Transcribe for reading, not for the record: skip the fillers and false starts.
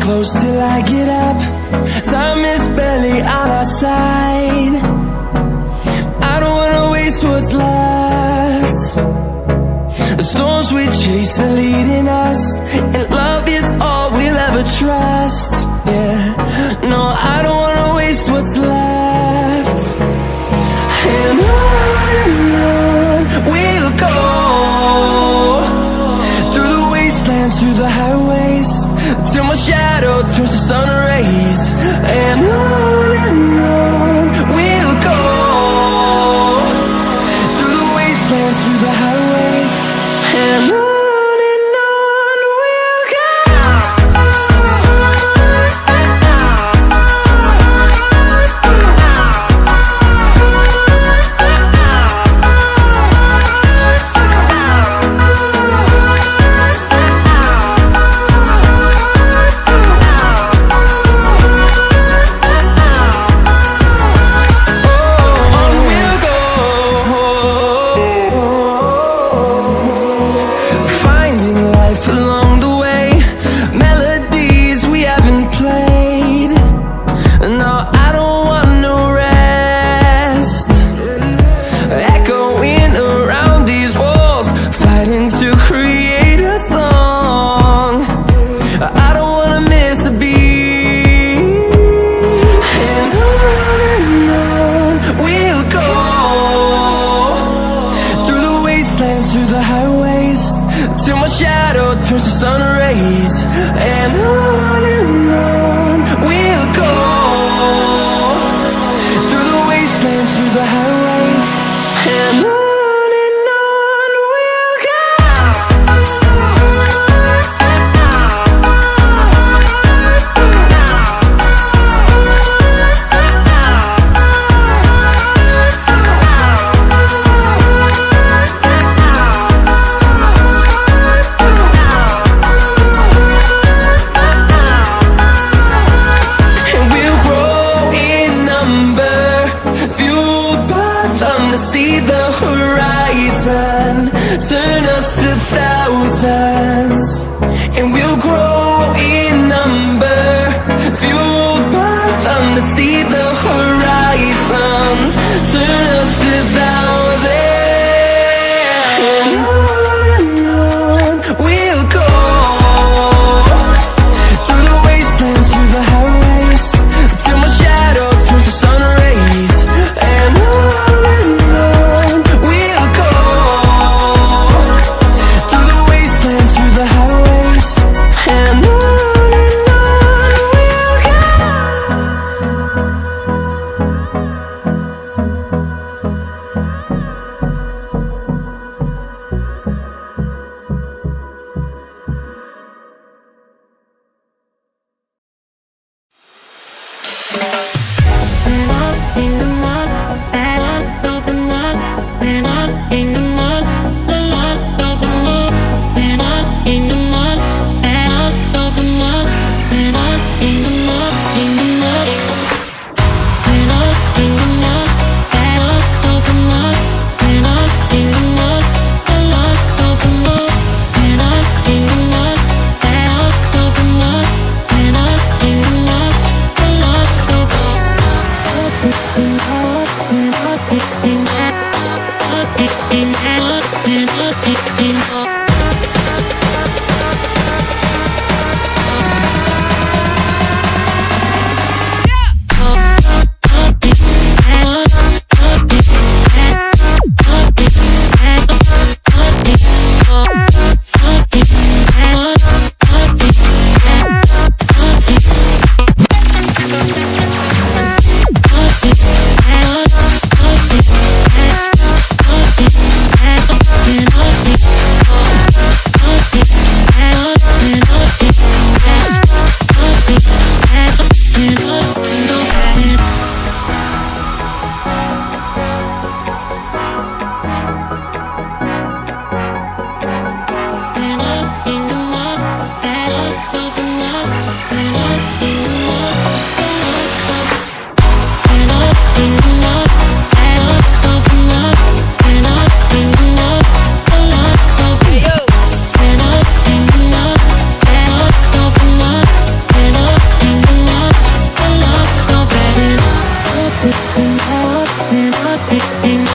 close till I get up. Time is barely on our side. I don't wanna waste what's left. The storms we chase are leading us, and love is all we'll ever trust. Yeah, no, I don't wanna waste what's left. And on we'll go, through the wastelands, through the highways, till my shadow turns to sun rays. And on we'll go, through the wastelands, through the highways, and on we'll go. Through the highways, till my shadow turns to sun rays. And on we'll go, through the wastelands, through the highways, and on we'll go. Turn us to thousands, and we'll grow in number, fueled by them to see the horizon. Turn us to thousands, and on we'll go, through the wastelands, through the highways, till my shadow turns to sun rays. And on we'll go, through the wastelands, through the highways, and on we'll go. In